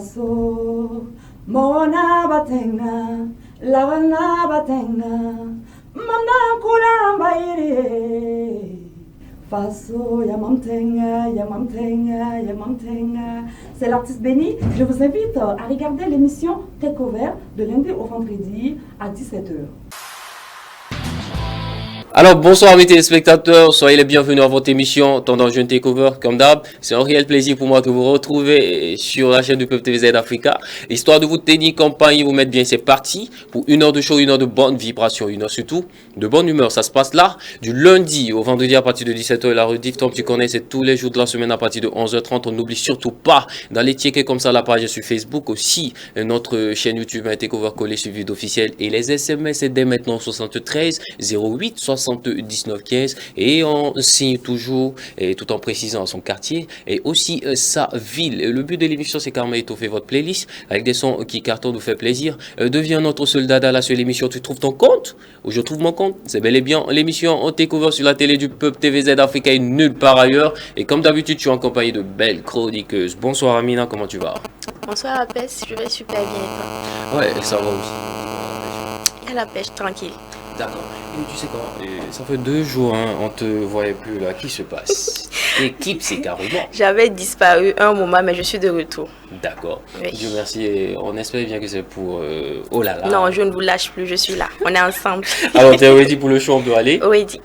Faso, Mona Batenga, Lavana Batenga, Mana Kulamba Iri. Faso, Yamamtenga, Yamamtenga, Yamamtenga. C'est l'artiste Béni. Je vous invite à regarder l'émission Takeover de lundi au vendredi à 17h. Alors bonsoir mes téléspectateurs, soyez les bienvenus à votre émission Tendance Jeune Takeover. Comme d'hab, c'est un réel plaisir pour moi de vous retrouver sur la chaîne du Peuple TVZ Africa. Histoire de vous tenir compagnie, vous mettre bien, c'est parti pour une heure de show, une heure de bonne vibration, une heure surtout de bonne humeur. Ça se passe là, du lundi au vendredi à partir de 17h. La rediff, comme tu connais, c'est tous les jours de la semaine à partir de 11h30. On n'oublie surtout pas d'aller checker comme ça la page sur Facebook, aussi notre chaîne YouTube Takeover collé sur vidéo officielle, et les SMS c'est dès maintenant 73 08 79 15, et on signe toujours, et tout en précisant son quartier et aussi sa ville. Le but de l'émission, c'est carrément étoffer votre playlist avec des sons qui cartonnent, nous fait plaisir. Deviens notre soldat dans la seule émission. Tu trouves ton compte ou je trouve mon compte? C'est bel et bien l'émission on Takeover sur la télé du Peuple TVZ Africa et nulle part ailleurs. Et comme d'habitude, tu es en compagnie de belles chroniqueuses. Bonsoir Amina, comment tu vas? Bonsoir Apes, je vais super bien et toi? Ouais, ça va aussi. À la pêche, tranquille. D'accord. Et tu sais quoi, ça fait 2 jours, hein, on te voyait plus là. Qui se passe? L'équipe, c'est carrément. J'avais disparu un moment, mais je suis de retour. D'accord. Oui. Dieu merci. Et on espère bien que c'est pour. Oh là là. Non, je ne vous lâche plus, je suis là. On est ensemble. Alors, t'es ready pour le show, on peut aller? Ready.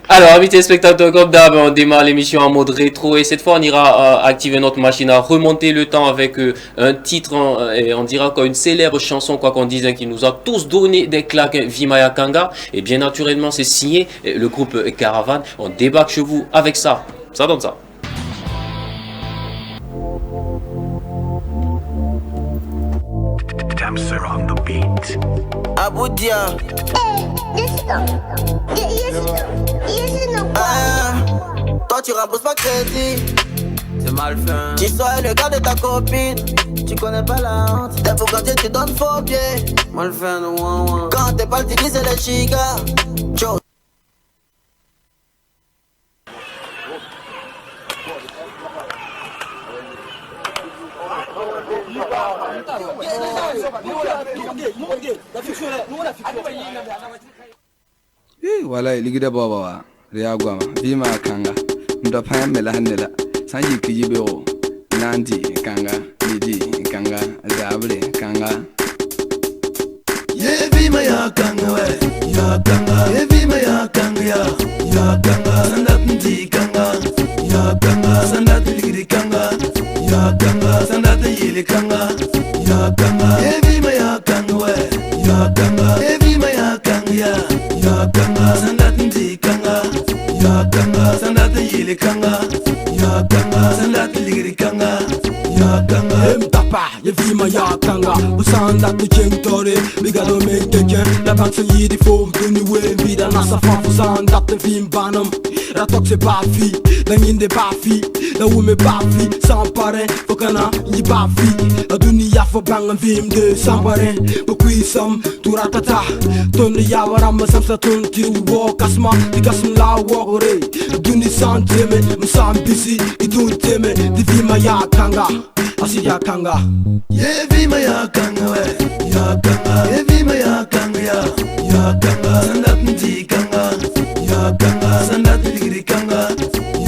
Alors, amis téléspectateurs, comme d'hab, on démarre l'émission en mode rétro. Et cette fois, on ira activer notre machine à remonter le temps avec un titre, et on dira quoi, une célèbre chanson, quoi qu'on dise, hein, qui nous a tous donné des claques, Vimaya Kanga. Et bien naturellement, c'est signé le groupe Caravane. On débarque chez vous avec ça. Ça donne ça. Damser on the beat. Aboudia. Toi tu rembourses pas crédit. C'est mal fait. Tu sois le gars de ta copine. Tu connais pas la honte. T'es fou quand tu donnes faux pieds. Mal fait, no. Quand t'es pas le titi, c'est les chigas. Joe. Wala ligida baba wa riya gwama bima kanga ndo pa mela hanela sanji kijibeo nandi kanga lidi kanga zabre kanga ye bima ya kanga we ya kanga ye bima ya kanga ya kanga sandat ndi kanga ya kanga sandat ligidi kanga ya kanga sandat yili kanga ya kanga ye bima ya kanga we ya kanga ye bima ya kanga ya kanga sandat ndi kanga ya kanga sandat yili kanga ya kanga sandat ligidi kanga ya kanga Mtapa ye vima ya kanga usanda tuchengtore bigado meiteke la bakse yidi fo duni we vida nasa fa usanda te vim banam la toxe bafi la nginde bafi la wume bafi sans parrain fokana yi bafi la dunia fo bang vim de sans parrain bokui sam turatata ton ya waram sam sa ton ti wo kasma ti kasm la wo re duni san teme msam bisi idun teme di vima ya kanga asi ya kanga ye vima ya kanga we ya kanga ye vima ya kanga ya kanga sandat ndi kanga ya kanga sandat ligiri kanga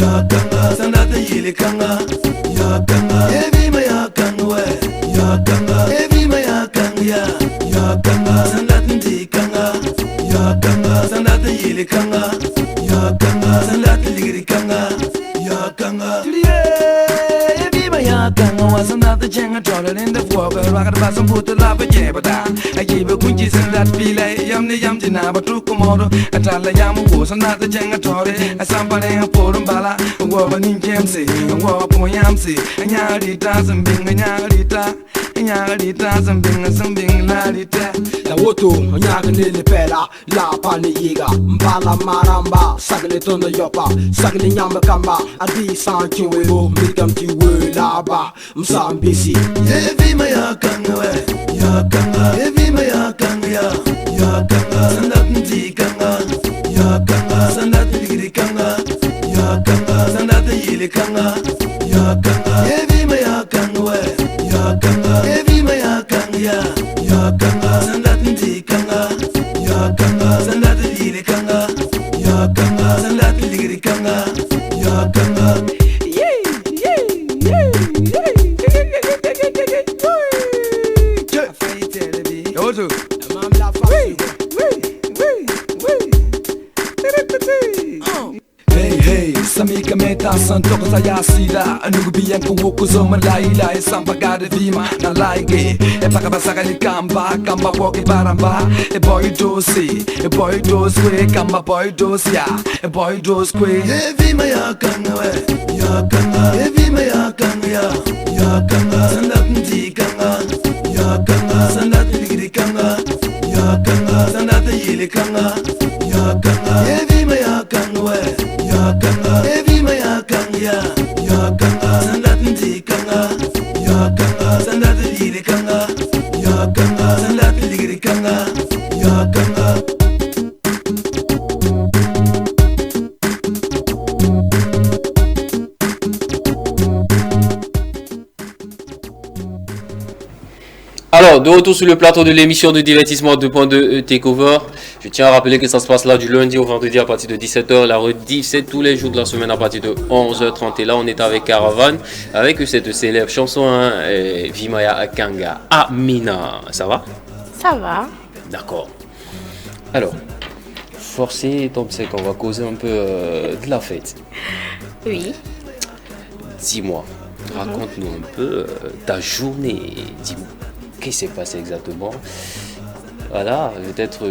ya kanga sandat yili kanga ya kanga ye vima ya kanga we ya kanga ye vima ya kanga ya kanga sandat ndi kanga ya kanga sandat yili kanga ya kanga sandat ligiri kanga ya kanga ye vima ya kanga wa sandat jenga toler in the floor rock about some put the love yeah but I give a kunji sandat fila yam ni yam jina but tu komodo atala yam wo sandat jenga toler asambale porum bala wo banin kemse wo poyamse anyari tazam bing anyari tazam bing la rita la woto nyaga nele pela la pani yiga mbala maramba sagle tondo yopa sagle nyamba kamba adi sanchi webo mikam ti we laba msambisi ye vima ya kanga we ya kanga ye vima ya kanga ya kanga sandat ndi kanga ya kanga sandat ligiri kanga ya kanga sandat yili kanga ya kanga ye vima ya kanga we ya kanga samika meta santok sa yasida anugubiyan kung wukuzo malaila sampagade vima na laige e pakabasaka ni kamba woki baramba e boy dosi e boy dos kwe kamba boy dos ya e boy dos kwe e vima ya kanga we ya kanga e vima ya kanga ya kanga sandat ndi kanga ya kanga sandat ligri kanga ya kanga sandat yili kanga ya kanga e vima ya kanga we ya kanga e vima ya kanga ya kanga sandat ndi kanga ya kanga sandat yili kanga ya kanga sandat ligri kanga ya kanga. Alors, de retour sur le plateau de l'émission de divertissement 2.2 Takeover. Je tiens à rappeler que ça se passe là du lundi au vendredi à partir de 17h. La rediff, c'est tous les jours de la semaine à partir de 11h30. Et là, on est avec Caravane, avec cette célèbre chanson, Vimaya Kanga. Amina, ça va? Ça va. D'accord. Alors, forcé, Tom, c'est qu'on va causer un peu de la fête. Oui. Dis-moi, raconte-nous un peu ta journée. Dis-moi. Qu'est-ce qui s'est passé exactement? Voilà, peut-être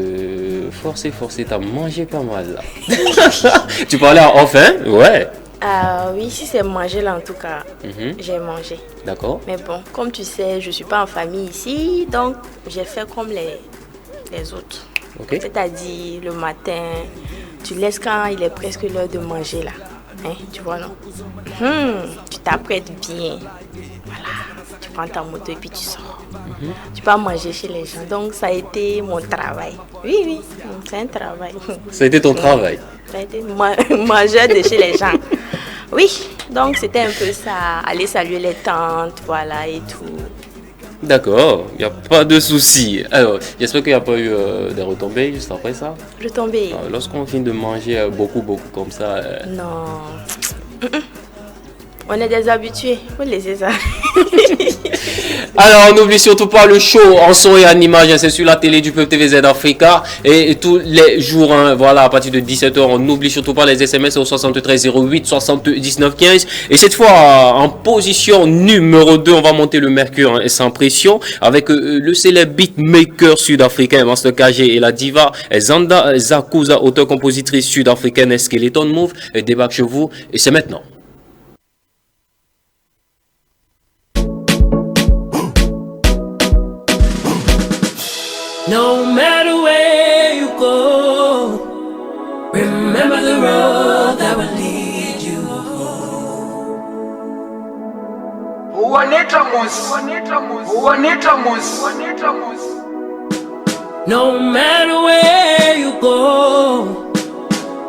forcé, t'as mangé pas mal là. Tu parlais enfin? Ouais. Oui, si c'est manger là en tout cas, j'ai mangé. D'accord. Mais bon, comme tu sais, je suis pas en famille ici, donc j'ai fait comme les autres. Ok. C'est-à-dire le matin, tu laisses quand il est presque l'heure de manger là. Hein, tu vois non? Tu t'apprêtes bien. Voilà. Tu prends ta moto et puis tu sors. Tu peux manger chez les gens. Donc ça a été mon travail. Oui, c'est un travail. Ça a été ton travail? Ça a été manger de chez les gens. Oui, donc c'était un peu ça. Aller saluer les tantes, voilà et tout. D'accord, il n'y a pas de souci. Alors, j'espère qu'il n'y a pas eu des retombées juste après ça. Retombées? Lorsqu'on finit de manger beaucoup comme ça... Non. On est des habitués, faut laisser ça. Alors, n'oublie surtout pas le show en son et en image, c'est sur la télé du Peuple TVZ Africa. Et tous les jours, voilà, à partir de 17h, on n'oublie surtout pas les SMS au 73 08 79 15. Et cette fois, en position numéro 2, on va monter le Mercure sans pression avec le célèbre beatmaker sud-africain Master KG et la diva Zanda Zakuza, auteur-compositrice sud-africaine Skeleton Move. Débarque chez vous et c'est maintenant. No matter where you go, remember the road that will lead you home. No matter where you go,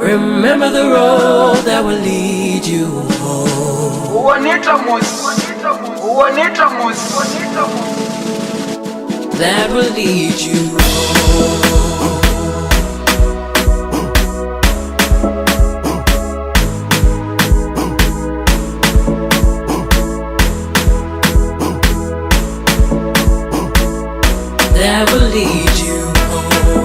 remember the road that will lead you home. That will lead you home. That will lead you home.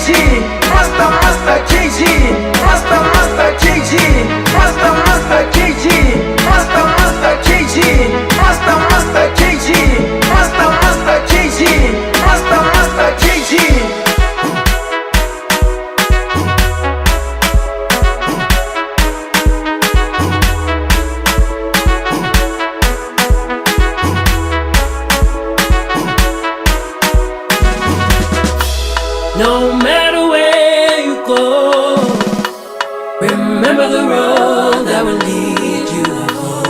KG, Master KG, Master KG, Master KG, Master KG, Master KG, Master KG, Master KG. No matter where you go, remember the road that will lead you home.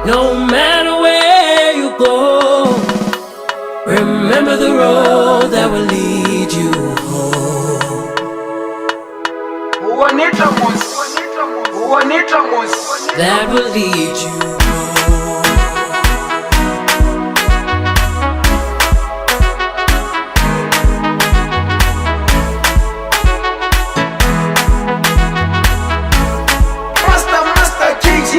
No matter where you go, remember the road that will lead you home. That will lead you home. Master KG.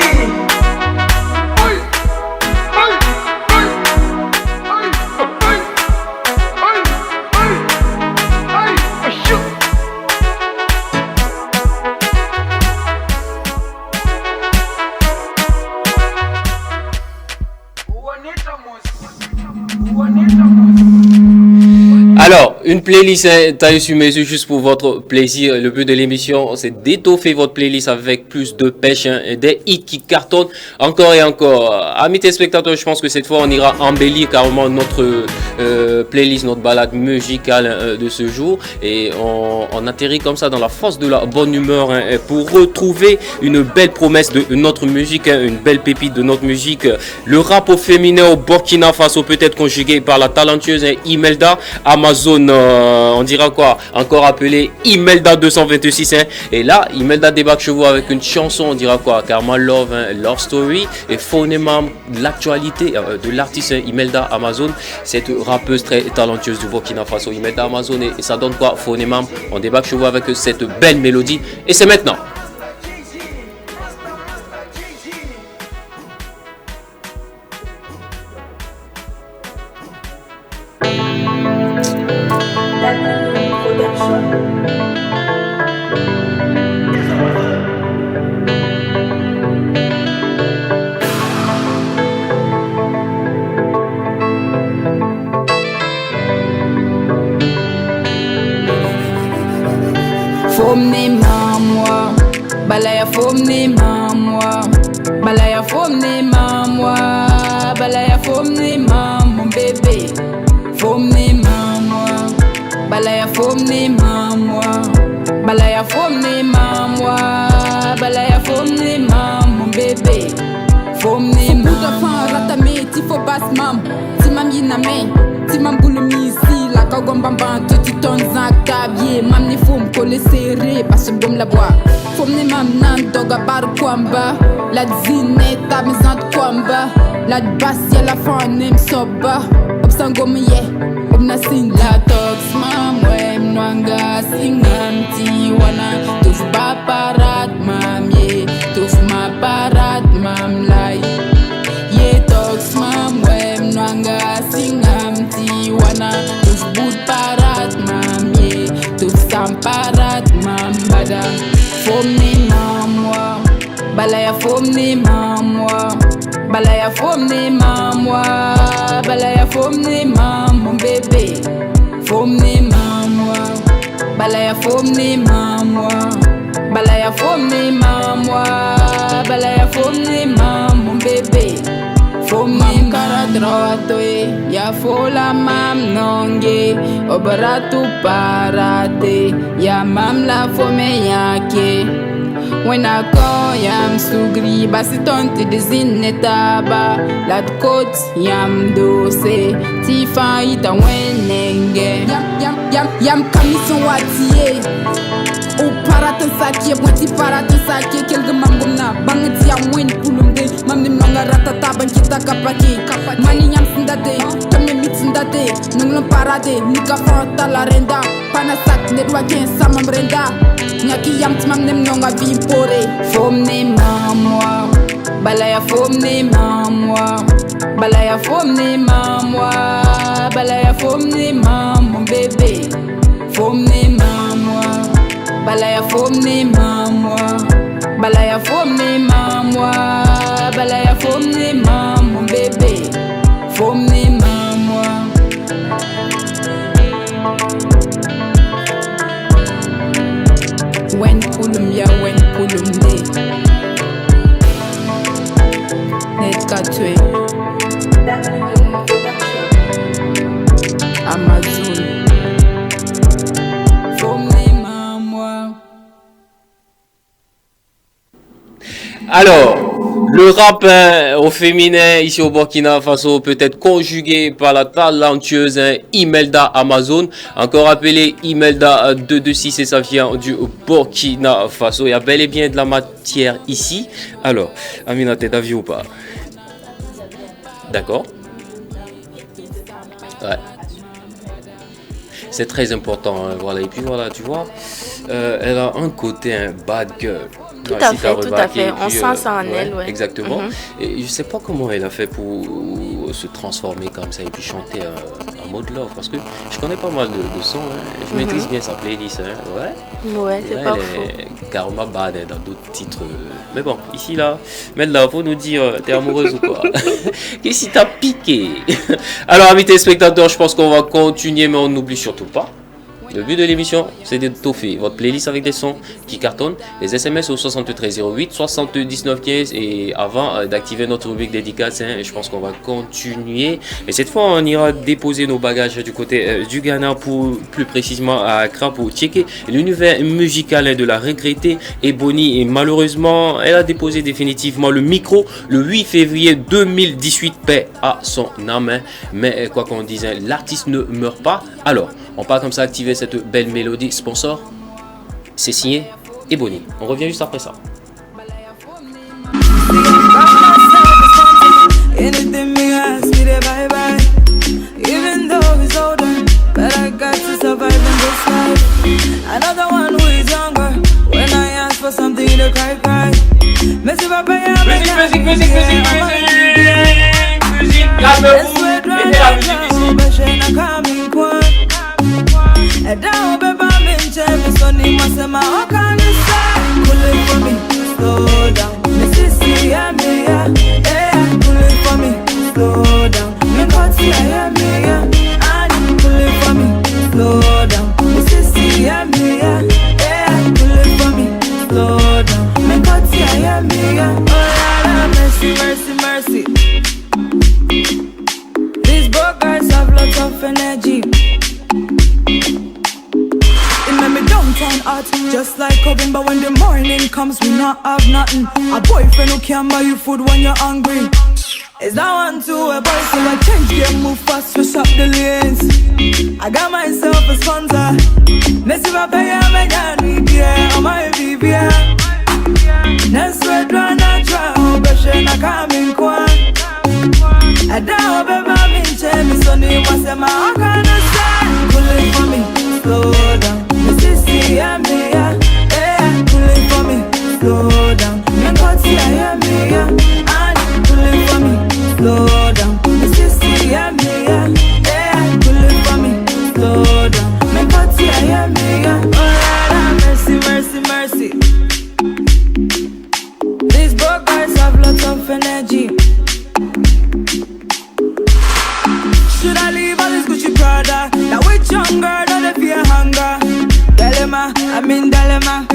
Alors, une playlist taillée sur mesure juste pour votre plaisir. Le but de l'émission, c'est d'étoffer votre playlist avec plus de pêche, des hits qui cartonnent encore et encore. Amis téléspectateurs, je pense que cette fois, on ira embellir carrément notre playlist, notre balade musicale de ce jour. Et on atterrit comme ça dans la force de la bonne humeur pour retrouver une belle promesse de notre musique, une belle pépite de notre musique. Le rap au féminin au Burkina Faso, peut-être conjugué par la talentueuse Imelda Amazon, on dira quoi, encore appelée Imelda 226. Et là, Imelda débarque chez vous avec une chanson, on dira quoi, Karma Love, Love Story, et phonément l'actualité de l'artiste Imelda Amazon, cette rappeuse très talentueuse du Burkina Faso, Imelda Amazon. Et ça donne quoi, phonément, on débarque chez vous avec cette belle mélodie. Et c'est maintenant. Fomni mamwa, balaya fomni mamwa, balaya fomni mamwa, balaya fomni mamwa, bébé. Fomni mamwa, balaya fomni mamwa, balaya fomni mamwa, balaya fomni mamwa, bébé. Fomni mamwa. Fan ratame, tifo bas mam, timam yiname, timam bulumisi, la kagombamban, tout ton zak tabie, mam ni fom kole serré, parce que bom la bois. Fomni mam nan doga bar kwamba, la zine tamizant kwamba, la bas ya la fan nem soba, obsangom ye, obna sin la tox mam wem nwanga singam tiwana, tuf ba parat mam ye, tuf ma parat mam lai. Ye tox mam wem nwanga singam tiwana, tuf bud parat mam ye, tuf sam parat mam bada. Fomni mamwa, balaya fomni mamwa, balaya fomni mamwa, balaya fomni mamwa, bébé. Fomni mamwa, balaya fomni mamwa, balaya fomni mamwa, balaya fomni mamwa, bébé. Fomni karadroatoe, ya fola mam nonge, obaratu parate, ya mam la fome yake. When I call yam sugri, basitonti de zinetaba, lat coat yam dose, tifa ita wenenge. Yam kamison watie, o paratan sakie, bwati paratan sakie, kelga mangumna, bangati yam wen pulumde, mamnim nonga ratata bankita kapaki, mani yam sindate, kamye mit sindate, nunglon parade, nika fanta la renda, panasak nedwa ken samam renda. Nyaki yam timam nem nonga bimpore. Fomni mamwa, balaya fomni mamwa. fomni mamwa, balaya fomni mam, mon bébé. Fomni mamwa, balaya fomni mamwa, balaya fomni mamwa, balaya fomni mam, mon bébé. Fomni mamwa. When kulum ya, when kulum de. Net katwe. Amazon. Alors, le rap au féminin ici au Burkina Faso peut être conjugué par la talentueuse Imelda Amazon, encore appelée Imelda 226, et ça vient du Burkina Faso. Il y a bel et bien de la matière ici. Alors, Amina, t'es d'avis ou pas? D'accord. Ouais. C'est très important, hein, voilà. Et puis voilà, tu vois, elle a un côté bad girl. Tout à fait. On sent ça en elle, ouais. Exactement. Et je sais pas comment elle a fait pour se transformer comme ça et puis chanter en mode love, parce que je connais pas mal de sons, hein. Je maîtrise bien sa playlist, hein. Ouais, c'est pas faux. Karma Bad dans d'autres titres. Mais bon, ici là, Melda, faut nous dire, t'es amoureuse ou quoi? Qu'est-ce qui t'a piqué? Alors, amis téléspectateurs, je pense qu'on va continuer, mais on n'oublie surtout pas. Le but de l'émission, c'est de toffer votre playlist avec des sons qui cartonnent. Les SMS au 73 08 79 15. Et avant d'activer notre rubrique dédicace, hein, je pense qu'on va continuer. Et cette fois, on ira déposer nos bagages du côté du Ghana, pour plus précisément à Accra, pour checker l'univers musical de la regrettée Ebony. Et malheureusement, elle a déposé définitivement le micro le 8 février 2018. Paix à son âme. Mais quoi qu'on dise, hein, l'artiste ne meurt pas. Alors, on part comme ça activer cette belle mélodie. Sponsor, c'est signé Ebony. On revient juste après ça. And now, baby, I'm in Chevy, so need my sema. How can you say? Pull it for me, slow down. Mississippi, yeah, pull it for me, slow down. Me can't see, yeah, and pull it for me, slow down. Mississippi, yeah, pull it for me, slow down. Me can't see, yeah. Oh, mercy, mercy, mercy. These broke guys have lots of energy. Turn hot, just like oven, but when the morning comes, we not have nothing. A boyfriend who can't buy you food when you're hungry. Is that one to a boy, so I change game, move fast, switch up the lanes. I got myself a sponsor. Messi va payer ma gagne, yeah, on my BBA. Neswe drana trao, beshe na coming kwan. I don't ever mean Jamie, so ni wasema, how can I say? Pull it for me, slow down. Mississippi, yeah, pull it for me, slow down. Me can't see, yeah, and pull it for me, slow down. Mississippi, yeah, pull it for me, slow down. Me can't see, yeah, oh, mercy, mercy, mercy. These broke guys have lots of energy. Should I leave all this Gucci Prada? That with young girl, don't fear hunger. Dilemma, I'm in dilemma.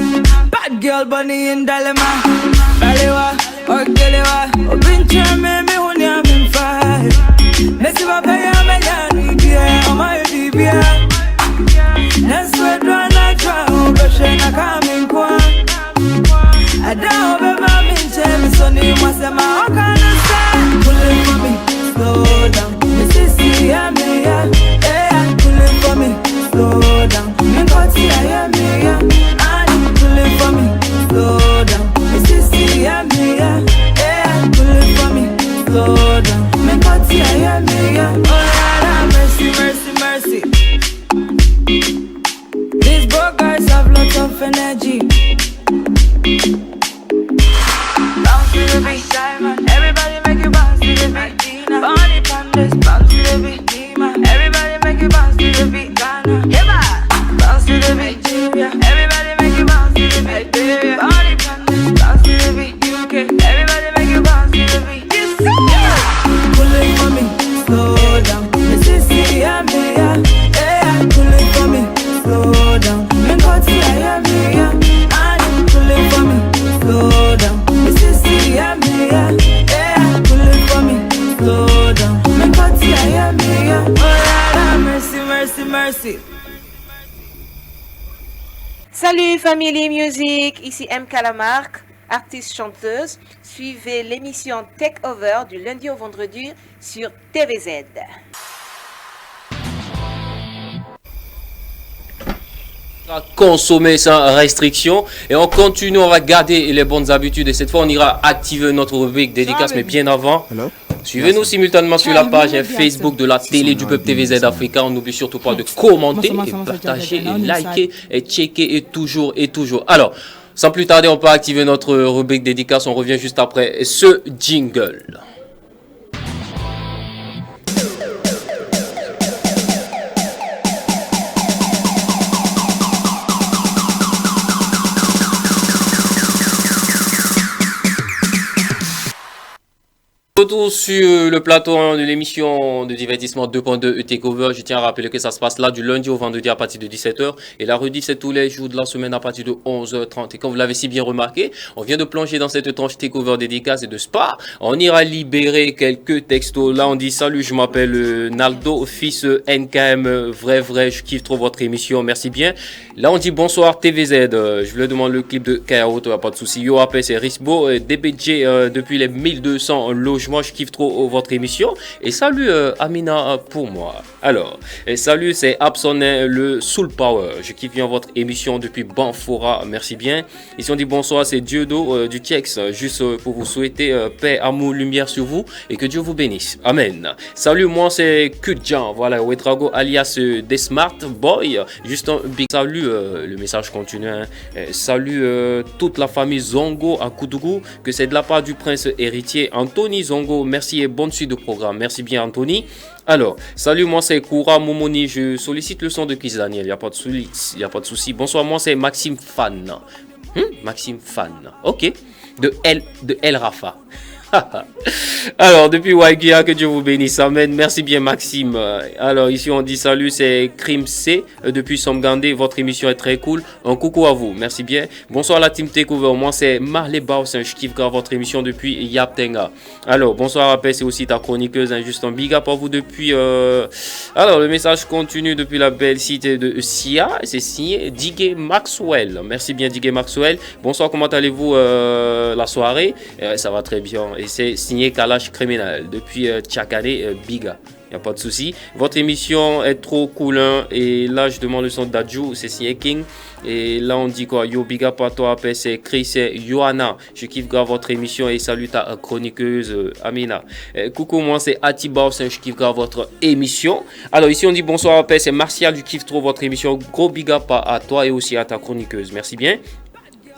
Bad girl, bunny in dilemma. Balewa, or Galewa. Open charm, me when you're in five. Messi va payer ma gagne, yeah, on my BBA. Neswe drana trao, beshe na coming kwan. I don't ever mean Jamie, so ni mwasema, how can I say? Pull it for me, slow down. Mississippi, yeah, pull it for me, slow down. Me can't see, yeah, and pull it for me, slow down. Mississippi, yeah, pull it for me, slow down. Me can't see, yeah, oh, mercy, mercy, mercy. These broke guys have lots of energy. Bounce to the beat, everybody. Salut Family Music, ici M. Calamarque, artiste chanteuse. Suivez l'émission Take Over du lundi au vendredi sur TVZ. Consommer sans restriction et on continue, on va garder les bonnes habitudes et cette fois on ira activer notre rubrique dédicace mais bien avant. Suivez-nous simultanément sur la page Facebook de la télé du peuple TVZ Africa. On n'oublie surtout pas de commenter et partager et liker et checker et toujours. Alors, sans plus tarder, on peut activer notre rubrique dédicace. On revient juste après ce jingle. Retour sur le plateau de l'émission de divertissement 2.2 Takeover. Je tiens à rappeler que ça se passe là du lundi au vendredi à partir de 17h et la rediff c'est tous les jours de la semaine à partir de 11h30. Et comme vous l'avez si bien remarqué, on vient de plonger dans cette tranche Takeover dédicace et de spa. On ira libérer quelques textos. Là on dit salut, je m'appelle Naldo, fils NKM, vrai, je kiffe trop votre émission, merci bien. Là on dit bonsoir TVZ, je voulais demander le clip de K.O. pas de souci. Yo après c'est Risbo, DBJ depuis les 1200 logements. Je kiffe trop votre émission et salut Amina pour moi. Alors, et salut, c'est Absonet le Soul Power. Je kiffe bien votre émission depuis Banfora, merci bien. Ici on dit bonsoir, c'est Dieudo du Tiex, juste pour vous souhaiter paix, amour, lumière sur vous et que Dieu vous bénisse. Amen. Salut, moi c'est Kudjan, voilà, Wetrago alias des Smart Boy. Juste un big salut, le message continue. Hein. Salut toute la famille Zongo à Koudougou, que c'est de la part du prince héritier Anthony Zongo. Merci et bonne suite de programme. Merci bien Anthony. Alors, salut, moi c'est Koura Momoni. Je sollicite le son de Kiss Daniel. Il n'y a pas de souci. Bonsoir, moi c'est Maxime Fan. Maxime Fan. Ok. De El Rafa. Alors, depuis Waigia, que Dieu vous bénisse. Amen. Merci bien, Maxime. Alors, ici, on dit salut, c'est Crime C depuis Somgande. Votre émission est très cool. Un coucou à vous. Merci bien. Bonsoir, la team Takeover. Moi, c'est Marley Baus. Je kiffe grave votre émission depuis Yaptenga. Alors, bonsoir, Rapé. C'est aussi ta chroniqueuse. Juste un big up à vous depuis. Alors, le message continue depuis la belle cité de Sia. C'est signé Digue Maxwell. Merci bien, Digue Maxwell. Bonsoir, comment allez-vous la soirée? Ça va très bien. Et c'est signé Kalash Criminal depuis Tchakane Biga. Il n'y a pas de souci. Votre émission est trop cool. Hein? Et là, je demande le son d'Adjou. C'est signé King. Et là, on dit quoi? Yo, big up à toi. C'est Chris, c'est Johanna. Je kiffe grave votre émission. Et salut ta chroniqueuse Amina. Coucou, moi, c'est Atiba. Je kiffe grave votre émission. Alors, ici, on dit bonsoir. C'est Martial. Je kiffe trop votre émission. Gros big up à toi et aussi à ta chroniqueuse. Merci bien.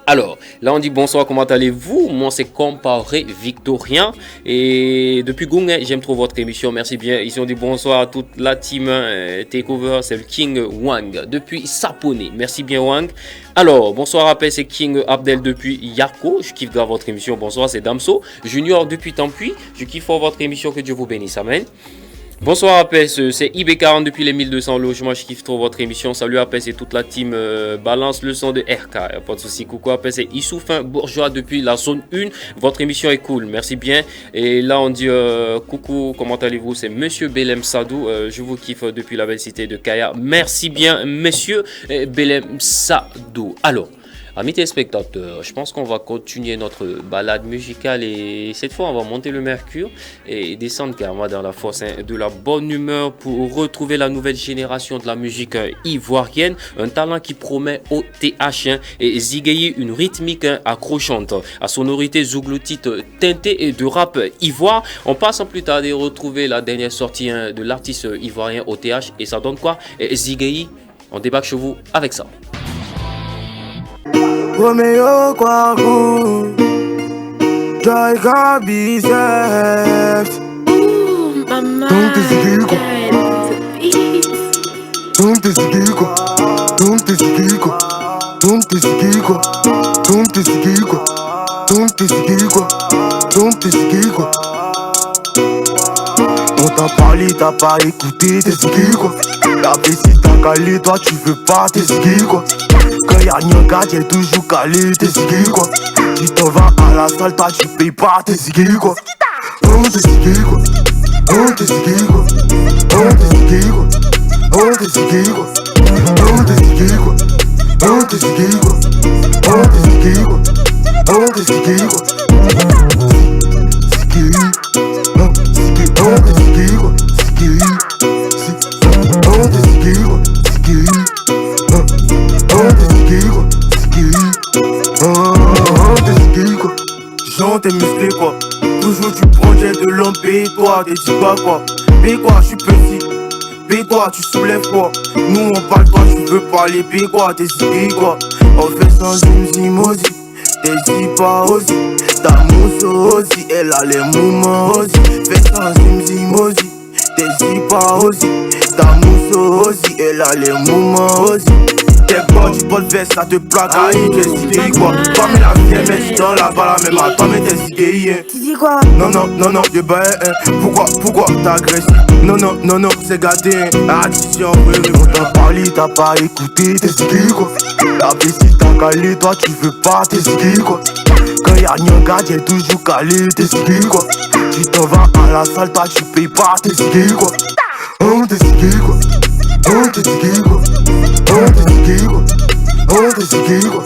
Alors, là on dit bonsoir, comment allez-vous? Moi c'est Comparé Victorien et depuis Gung, j'aime trop votre émission, merci bien. Ici on dit bonsoir à toute la team Takeover, c'est le King Wang depuis Sapone, merci bien Wang. Alors, bonsoir à c'est King Abdel depuis Yako, je kiffe grave votre émission, bonsoir c'est Damso. Junior depuis Tampuy, je kiffe votre émission, que Dieu vous bénisse, amen. Bonsoir APS, c'est IB40 depuis les 1200 logements, je kiffe trop votre émission. Salut APS et toute la team balance le son de RK, pas de souci. Coucou APS, c'est Issoufin Bourgeois depuis la zone 1, votre émission est cool, merci bien. Et là on dit coucou, comment allez-vous? C'est Monsieur Belem Sadou, je vous kiffe depuis la belle cité de Kaya. Merci bien Monsieur Belem Sadou. Alors, amis téléspectateurs, je pense qu'on va continuer notre balade musicale et cette fois on va monter le mercure et descendre carrément dans la force de la bonne humeur pour retrouver la nouvelle génération de la musique ivoirienne, un talent qui promet au TH et ziguer une rythmique accrochante à sonorité zouglotite teintée et de rap ivoire. On passe sans plus tarder retrouver la dernière sortie de l'artiste ivoirien au TH et ça donne quoi? Ziguer, on débarque chez vous avec ça. Romeo Kwaku Joy Biceps Don't t'es quoi Don't t'es quoi Don't t'es quoi Don't t'es quoi Don't t'es quoi Don't t'es quoi Don't t'es quoi On t'a parlé, t'as pas écouté, t'es quoi La vessie t'a calé, toi tu veux pas, t'es quoi Quand y'a rien qu'à t'es toujours calé, t'es quoi Tu t'en vas à la salle, toi tu payes pas, t'es quoi Oh t'es quoi Oh t'es quoi Oh t'es quoi Oh t'es quoi Oh t'es quoi Oh t'es ziggy quoi. Oh t'es ziggy quoi. Oh t'es ziggy quoi. Ziggy. Oh ziggy. Oh t'es ziggy quoi. Ziggy. Oh t'es ziggy quoi. Ziggy. Oh t'es ziggy quoi. Ziggy. Oh t'es ziggy quoi. Jean t'es musclé quoi. Toujours tu prends jet de l'homme. Paye-toi, t'es dit pas quoi. Paye-quoi, je suis petit. Paye-toi, tu soulèves quoi. Nous on parle toi, tu veux parler. Paye-quoi, t'es ziggy quoi. On fait sans zim aussi. T'es dit pas aussi. Ta mousse aussi. Elle a les mouvements aussi. Fais sans zim aussi. T'es dit pas aussi. Ta mousse aussi. Elle a les mouvements aussi. T'es bon, tu portes veste, ça te plaque. Aïe, t'es ziggy quoi. Toi mais la vie, mais tu dans la balle. Même à toi, mais t'es ziggy hein. Tu dis quoi? Non, je baille hein. Pourquoi t'agresses? Non, c'est gâté hein. Addition, frère, on t'a parlé, t'as pas écouté. T'es ziggy quoi. La petite t'a calé, toi tu veux pas. T'es ziggy quoi. Quand y'a Nyanga, t'es toujours calé. T'es ziggy quoi. Tu t'en vas à la salle, toi tu payes pas. T'es ziggy quoi. Oh t'es ziggy quoi. Oh t'es ziggy quoi. Oh t'es ziggy quoi. Oh t'es ziggy quoi.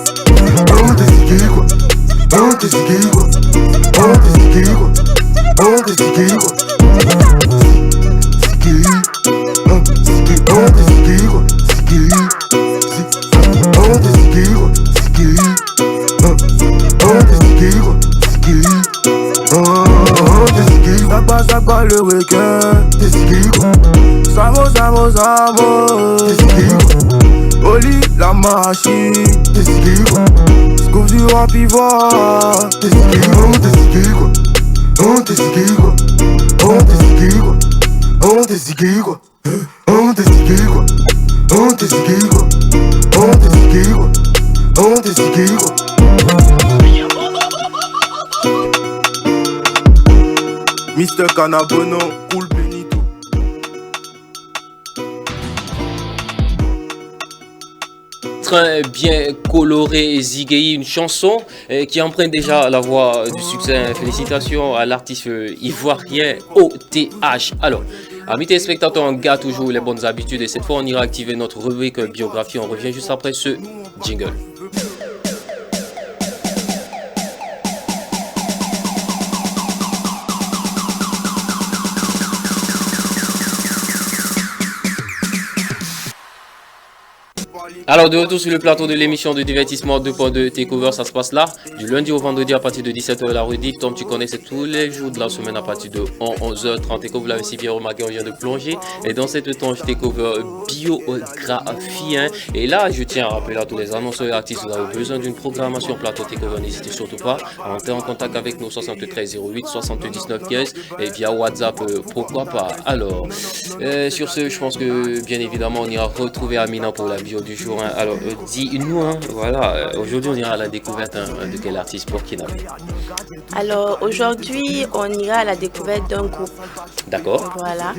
Oh t'es ziggy quoi. Oh t'es ziggy quoi. Oh t'es ziggy quoi. Oh t'es ziggy quoi. Ziggy. Oh ziggy. Oh t'es ziggy quoi. Ziggy. Oh t'es ziggy quoi. Ziggy. Oh t'es ziggy quoi. Ziggy. Oh t'es ziggy. Ça passe le week-end. T'es ziggy quoi. Samo. T'es ziggy quoi. Oli la machine. T'es ziggy quoi. Scoop du rap ivoire. T'es ziggy quoi. Oh t'es ziggy quoi. Oh t'es ziggy quoi. Oh t'es ziggy quoi. Oh t'es ziggy quoi. Oh t'es ziggy quoi. Oh t'es ziggy quoi. Oh t'es ziggy quoi. Oh t'es ziggy quoi. Mr. Canabono, cool Benito. Très bien coloré, Ziggy, une chanson qui emprunte déjà la voix du succès. Félicitations à l'artiste ivoirien OTH. Alors, amis téléspectateurs, on garde toujours les bonnes habitudes et cette fois on ira activer notre rubrique biographie. On revient juste après ce jingle. Alors de retour sur le plateau de l'émission de divertissement 2.2 Takeover, ça se passe là, du lundi au vendredi à partir de 17h la redite. Tom, tu connais, c'est tous les jours de la semaine à partir de 11h30. Et comme vous l'avez si bien remarqué, on vient de plonger. Et dans cette tranche Takeover biographie, hein. Et là, je tiens à rappeler à tous les annonceurs et artistes, vous avez besoin d'une programmation plateau Takeover, n'hésitez surtout pas à entrer en contact avec nous 73 08 79 15 et via WhatsApp, pourquoi pas. Alors, sur ce, je pense que bien évidemment, on ira retrouver Amina pour la bio du jour. Hein. Alors, dis-nous, hein, voilà, aujourd'hui on ira à la découverte de quel artiste burkinabé. Alors, aujourd'hui, on ira à la découverte d'un groupe. D'accord. Voilà,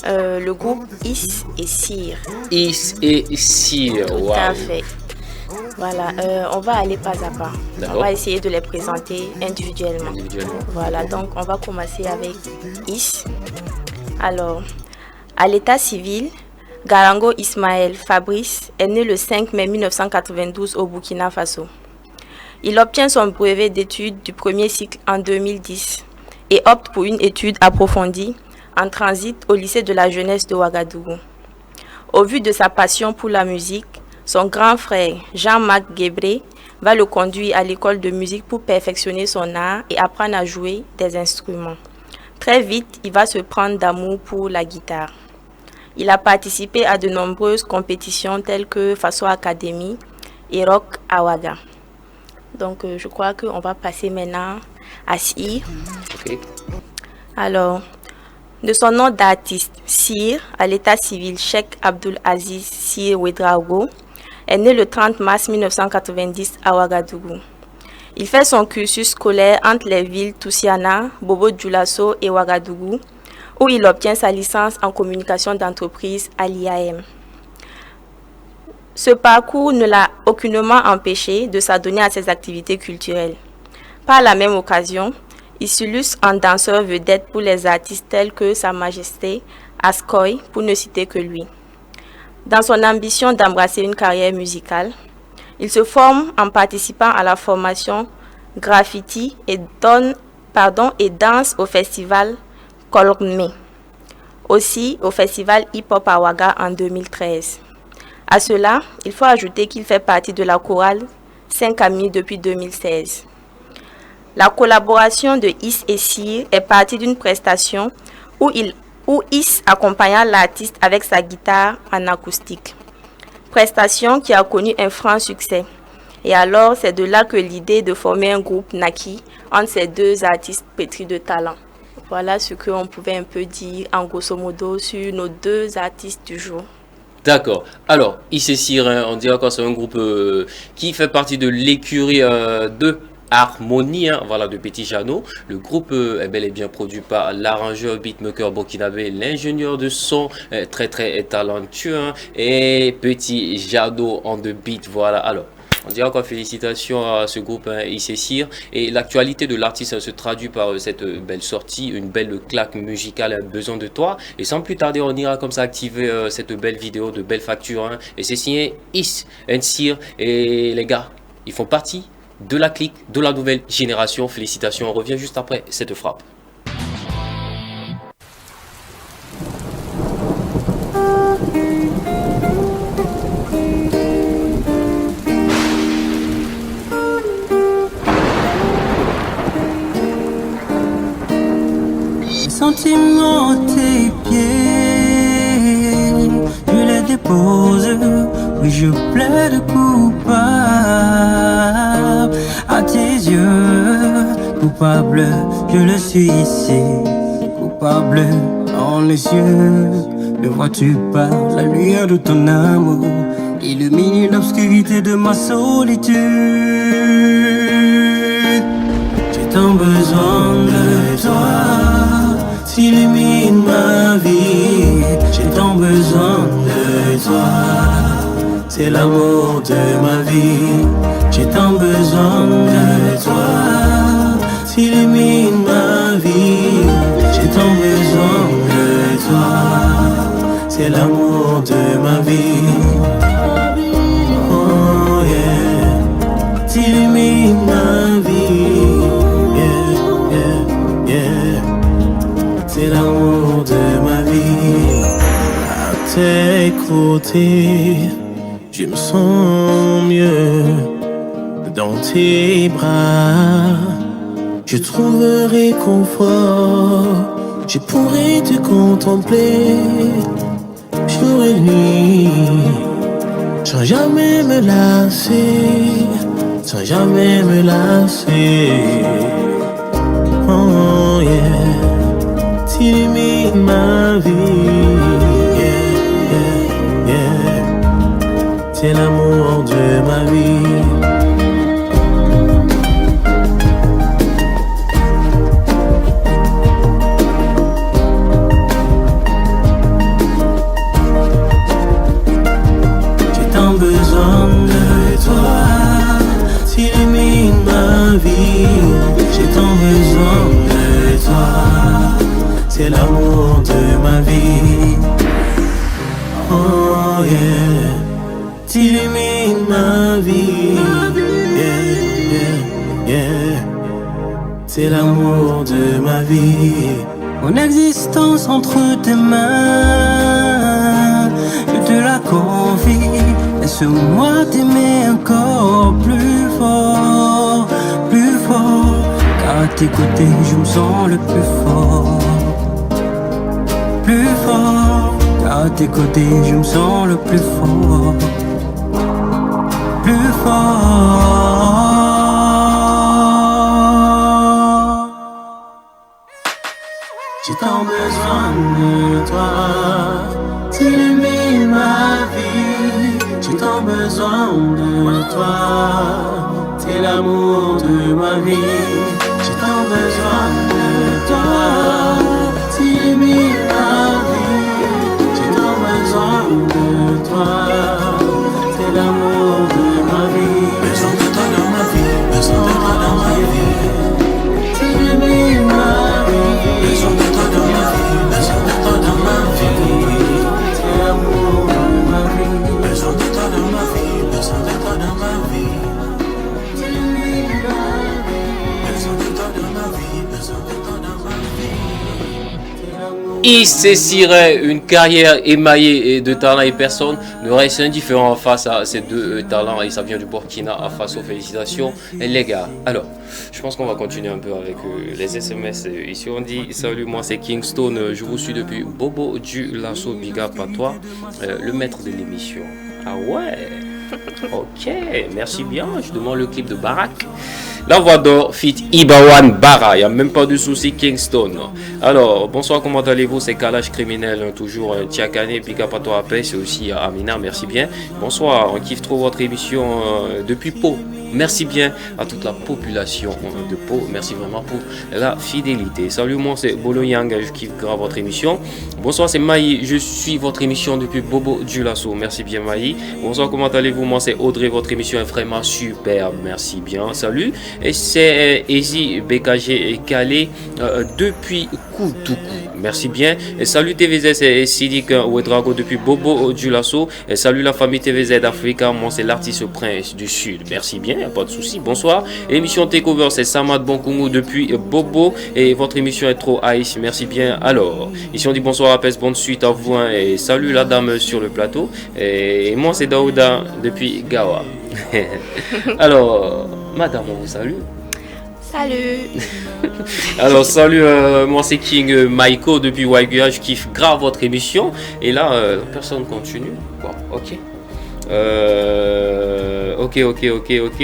le groupe Is et Sir. Is et Sir, Tout à fait. Voilà, on va aller pas à pas. On va essayer de les présenter individuellement. Voilà, donc on va commencer avec Is. Alors, à l'état civil, Garango Ismaël Fabrice est né le 5 mai 1992 au Burkina Faso. Il obtient son brevet d'études du premier cycle en 2010 et opte pour une étude approfondie en transit au lycée de la jeunesse de Ouagadougou. Au vu de sa passion pour la musique, son grand frère Jean-Marc Guébré va le conduire à l'école de musique pour perfectionner son art et apprendre à jouer des instruments. Très vite, il va se prendre d'amour pour la guitare. Il a participé à de nombreuses compétitions telles que Faso Academy et Rock Awaga. Donc, je crois qu'on va passer maintenant à Sir. Okay. Alors, de son nom d'artiste, Sir, à l'état civil, Cheikh Abdul Aziz Sir Ouedraogo, est né le 30 mars 1990 à Ouagadougou. Il fait son cursus scolaire entre les villes Toussiana, Bobo-Dioulasso et Ouagadougou, où il obtient sa licence en communication d'entreprise à l'IAM. Ce parcours ne l'a aucunement empêché de s'adonner à ses activités culturelles. Par la même occasion, il s'illustre en danseur vedette pour les artistes tels que Sa Majesté, Askoy, pour ne citer que lui. Dans son ambition d'embrasser une carrière musicale, Il se forme en participant à la formation graffiti et danse au festival Kolgme. Aussi au festival Hip Hop à Ouaga en 2013. À cela, il faut ajouter qu'il fait partie de la chorale 5 Amis depuis 2016. La collaboration de Is et Cyr est partie d'une prestation où Is accompagna l'artiste avec sa guitare en acoustique. Prestation qui a connu un franc succès. Et alors, c'est de là que l'idée de former un groupe naquit entre ces deux artistes pétris de talent. Voilà ce qu'on pouvait un peu dire en grosso modo sur nos deux artistes du jour. D'accord. Alors, Is et Cyr, on dirait que c'est un groupe qui fait partie de l'écurie de Harmonie, voilà, de Petit Jeannot. Le groupe est bel et bien produit par l'arrangeur beatmaker burkinabé, l'ingénieur de son très talentueux, et Petit Jeannot on the beat. Voilà. Alors, on dirait encore félicitations à ce groupe Is et Cyr. Et l'actualité de l'artiste se traduit par cette belle sortie, une belle claque musicale, Besoin de toi. Et sans plus tarder, on ira comme ça activer cette belle vidéo de belle facture. Et c'est signé Is et Cyr. Et les gars, ils font partie de la clique de la nouvelle génération. Félicitations, on revient juste après cette frappe. Sentiments tes pieds, je les dépose, oui je plaide coupable à tes yeux, coupable, je le suis ici, coupable dans les yeux, le vois-tu pas, la lueur de ton amour illumine l'obscurité de ma solitude, j'ai tant besoin de toi. T'illumines ma vie, j'ai tant besoin de toi. C'est l'amour de ma vie, j'ai tant besoin de toi. T'illumines ma vie, j'ai tant besoin de toi. C'est l'amour de ma vie. Oh yeah, t'illumines ma vie. C'est l'amour de ma vie. À tes côtés, je me sens mieux. Dans tes bras, je trouverai confort. Je pourrai te contempler jour et nuit, sans jamais me lasser, sans jamais me lasser. Oh yeah. T'illumines ma vie, yeah, yeah, yeah. C'est l'amour de ma vie. J'ai tant besoin de toi, t'illumines ma vie. J'ai tant besoin de toi. C'est l'amour de ma vie. Oh yeah, t'illumines ma vie. Yeah, yeah, yeah. C'est l'amour de ma vie. Mon existence entre tes mains, je te la confie. Laisse-moi t'aimer encore plus fort, plus fort. Car à tes côtés je me sens le plus fort. Plus fort, car à tes côtés je me sens le plus fort. Plus fort. J'ai tant besoin de toi, t'illumines ma vie. J'ai tant besoin de toi, t'es l'amour de ma vie. J'ai tant besoin de toi, t'illumines ma vie. J'ai tant besoin de toi, t'es l'amour de ma vie. Besoin de toi dans ma vie, besoin de toi dans ma vie. T'illumines ma vie. Besoin de toi dans ma vie, besoin de toi dans ma vie. T'es l'amour de ma vie. Besoin de toi dans ma vie, besoin de toi dans ma vie. il saisirait une carrière émaillée de talents et personne ne reste indifférent face à ces deux talents et ça vient du Burkina Faso. Félicitations les gars. Alors, je pense qu'on va continuer un peu avec les SMS. Ici on dit salut, moi c'est Kingston, je vous suis depuis Bobo du Lasso, big up à toi, le maître de l'émission. Ah ouais. Ok, merci bien. Je demande le clip de Barack. La voix d'or fit Ibawan Bara. Il n'y a même pas de souci, Kingston. Alors, bonsoir, comment allez-vous? C'est Kalash Criminel, toujours Tiakane, big up à toi, paix. C'est aussi Amina, merci bien. Bonsoir, on kiffe trop votre émission depuis Pau. Merci bien à toute la population de Pau. Merci vraiment pour la fidélité. Salut, moi c'est Bolo Yang. Je kiffe grave votre émission. Bonsoir, c'est Maï. Je suis votre émission depuis Bobo du Lasso. Merci bien, Maï. Bonsoir, comment allez-vous? Moi c'est Audrey. Votre émission est vraiment superbe. Merci bien. Salut. Et c'est Easy BKG et Calais depuis Koutoukou. Merci bien. Et salut TVZ et Sidik Ouedrago depuis Bobo du Lasso. Et salut la famille TVZ Africa. Moi c'est l'artiste Prince du Sud. Merci bien. Pas de souci. Bonsoir. Émission Takeover, c'est Samad Bonkungu depuis Bobo et votre émission est trop ice. Merci bien. Alors, ici on dit bonsoir à PES, bonne suite à vous hein, et salut la dame sur le plateau. Et moi c'est Daouda depuis Gawa. Alors, madame, on vous salue. Salut. Alors salut, moi c'est King Maiko depuis Waiguya, je kiffe grave votre émission. Et là, personne continue. Bon, ok. Ok.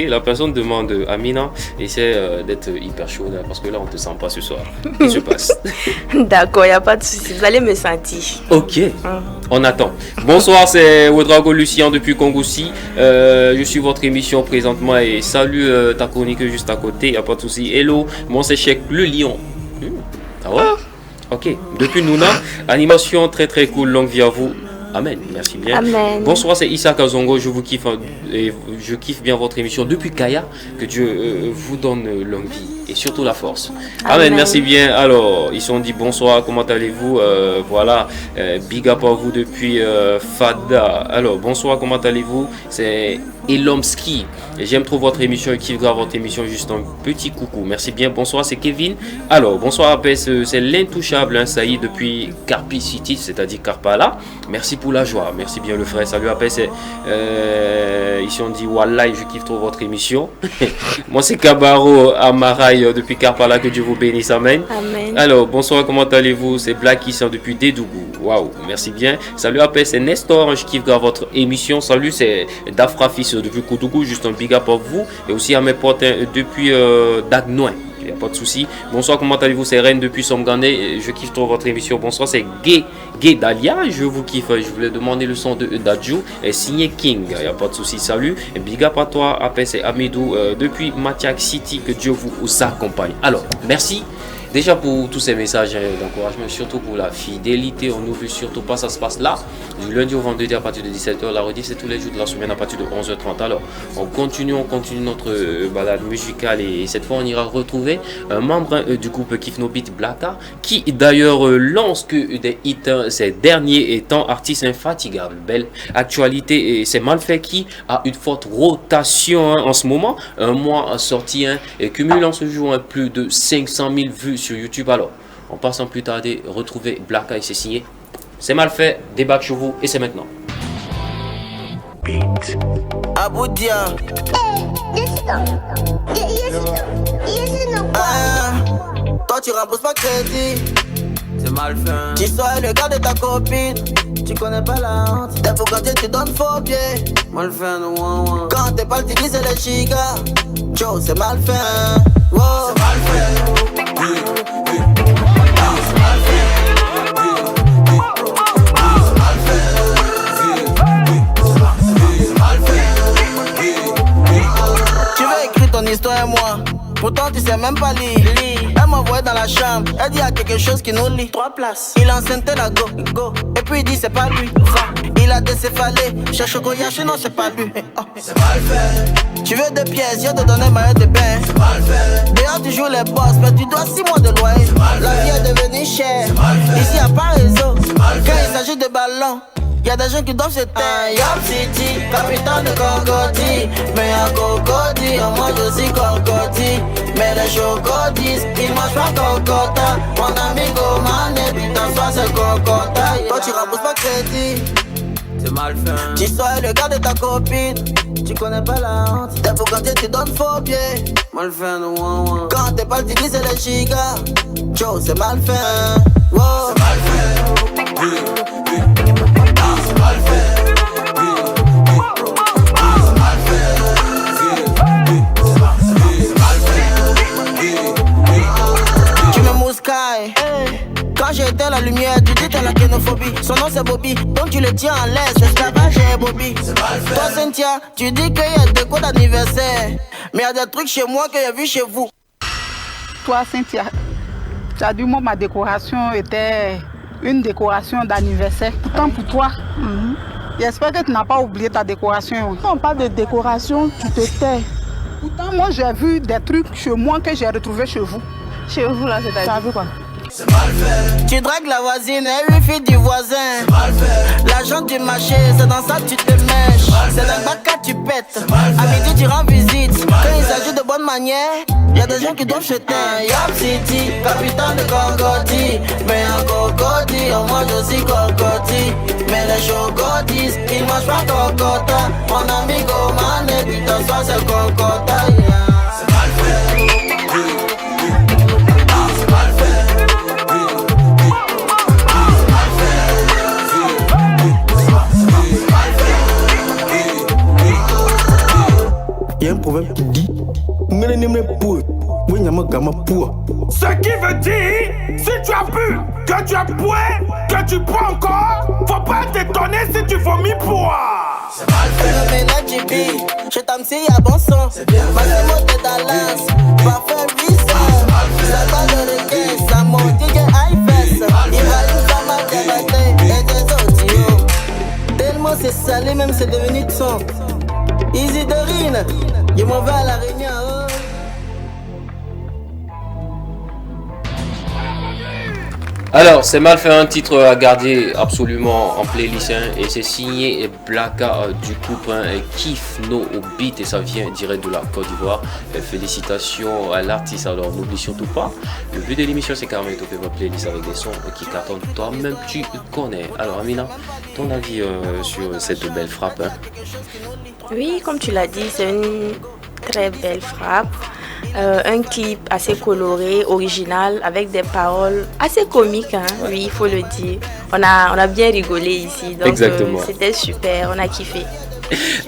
La personne demande Amina, essaie d'être hyper chaude parce que là on te sent pas ce soir. Qu'est-ce qui se passe? D'accord, il n'y a pas de souci. Vous allez me sentir. Ok, on attend. Bonsoir, c'est Ouedrago Lucien depuis Kongoussi. Je suis votre émission présentement et salut ta chronique juste à côté, il n'y a pas de souci. Hello, moi c'est Cheikh le Lion. Ah ouais? Ok, depuis Nouna, animation très très cool, longue vie à vous. Amen, merci bien. Amen. Bonsoir, c'est Issa Kazongo, je vous kiffe et je kiffe bien votre émission depuis Kaya. Que Dieu vous donne longue vie et surtout la force. Amen, merci bien. Alors, ils sont dit bonsoir, comment allez-vous? Voilà, big up à vous depuis Fada. Alors, bonsoir, comment allez-vous? C'est Elomski. J'aime trop votre émission et kiffe grave votre émission. Juste un petit coucou. Merci bien. Bonsoir, c'est Kevin. Alors, bonsoir à PS. C'est l'intouchable, hein, Saïd depuis Carpi City, c'est-à-dire Karpala. Merci pour la joie. Merci bien, le frère. Salut à PS. Ici, on dit Wallahi, je kiffe trop votre émission. Moi, c'est Kabaro Amaraï depuis Karpala. Que Dieu vous bénisse. Amen. Amen. Alors, bonsoir, comment allez-vous? C'est Black qui sont depuis Dédougou. Waouh, merci bien. Salut à PS. C'est Nestor. Je kiffe grave votre émission. Salut, c'est Dafra Fils depuis Koudougou. Juste un big up à vous et aussi à mes potes depuis Dagnoin. Il n'y a pas de souci. Bonsoir, comment allez-vous? C'est Rennes depuis Somgane. Je kiffe trop votre émission. Bonsoir, c'est Gay Dalia. Je vous kiffe. Je voulais demander le son de Dadju et signé King. Il n'y a pas de souci. Salut. Et big up à toi. Après, c'est Amidou depuis Matiak City. Que Dieu vous accompagne. Alors, merci. Déjà pour tous ces messages d'encouragement, surtout pour la fidélité, on n'oublie surtout pas, ça se passe là, du lundi au vendredi à partir de 17h, la rediff c'est tous les jours de la semaine à partir de 11h30. Alors, on continue notre balade musicale et cette fois on ira retrouver un membre du groupe Kif No Beat Blacka, qui d'ailleurs lance que des hits ces derniers temps, artiste infatigable, belle actualité et c'est Malfait qui a une forte rotation en ce moment, un mois sorti et cumule en ce jour plus de 500 000 vues sur YouTube. Alors, on passe sans plus tarder, retrouver Blacka et c'est signé. C'est Malfait, débarque chez vous et c'est maintenant. Beat. Aboudia. Toi tu rembourses pas crédit. C'est mal fait. Tu sois le gars de ta copine. Tu connais pas la honte. Des fois quand tu donnes faux pieds. Mal fait, no. Quand t'es pas l'utiliser les chicas. Joe, c'est mal fait. Wow. C'est mal fait. Tu veux écrire ton histoire et moi. Pourtant tu sais même pas lire. Elle m'envoie dans la chambre. Elle dit y a quelque chose qui nous lie. 3 places. Il a enceinté la go. Et puis il dit c'est pas lui. Il a décéphalé. Cherche au Koyashi, non c'est pas lui. Oh. C'est mal fait. Tu veux des pièces, je te donne un maillot de bain. C'est mal fait. Dehors tu joues les boss, mais tu dois 6 mois de loyer. La vie est devenue chère. Ici y'a pas réseau. Quand il s'agit de ballons, y'a des gens qui doivent se taire. Yop City, capitaine de Concordie. Mais y'a Cocody, moi je suis Concordie. Mais les chocodis, ils mangent pas Concordant. Mon ami Goman, et putain, soit c'est le cocotaille. Toi tu rembourses pas crédit, c'est mal fait. Tu sois le gars de ta copine, tu connais pas la honte. T'es pour quand tu donnes faux pieds, mal fait no one. Quand t'es pas divisé les gigas, Joe c'est mal fait. Wow. C'est mal fait, c'est mal fait. Quand j'ai éteint la lumière, tu dis t'as la kénophobie. Son nom c'est Bobby, donc tu le tiens en laisse. Esclavage et Bobby. Toi Cynthia, tu dis qu'il y a des codes d'anniversaire, mais y a des trucs chez moi que j'ai vu chez vous. Toi Cynthia, tu as dit moi ma décoration était une décoration d'anniversaire. Pourtant pour toi, j'espère que tu n'as pas oublié ta décoration. Quand on parle de décoration, tu te tais. Pourtant moi j'ai vu des trucs chez moi que j'ai retrouvés chez vous. Chez vous là, c'est-à-dire. T'as vu quoi? C'est mal fait. Tu dragues la voisine et 8 filles du voisin. C'est mal fait. L'argent du marché, c'est dans ça que tu te mèches. C'est dans le bac que tu pètes. À midi tu rends visite. Quand il s'agit de bonne manière, y'a des gens qui doivent jeter. Yop City, capitaine de Cocody. Mais un cocody, on mange aussi cocody. Mais les chocotis, ils mangent pas cocota. Mon ami Goman, et puis ton soir c'est cocota. C'est mal fait. Y'a un proverbe qui dit ce qui veut dire, si tu as bu, que tu as boué, que tu bois encore, faut pas t'étonner si tu vomis pour. C'est mal fait. Phénoménal JB, je t'aime y'a bon sang. Massimo de Dallas, parfait 800. Ça va de requin, ça monte DJ iFest. Il va une femme à débattre et des autres. Tellement c'est salé, même c'est devenu de son. Easy Dorine, je m'en vais à la réunion. Alors, c'est mal fait, un titre à garder absolument en playlist, et c'est signé Blaka du couple Kif No Beat, et ça vient direct de la Côte d'Ivoire. Félicitations à l'artiste. Alors, n'oublie surtout pas, le but de l'émission c'est quand même de faire votre playlist avec des sons qui cartonnent, toi-même tu connais. Alors Amina, ton avis sur cette belle frappe? Oui, comme tu l'as dit, c'est une très belle frappe. Un clip assez coloré, original, avec des paroles assez comiques, hein. Oui, il faut le dire. On a bien rigolé ici, donc c'était super, on a kiffé.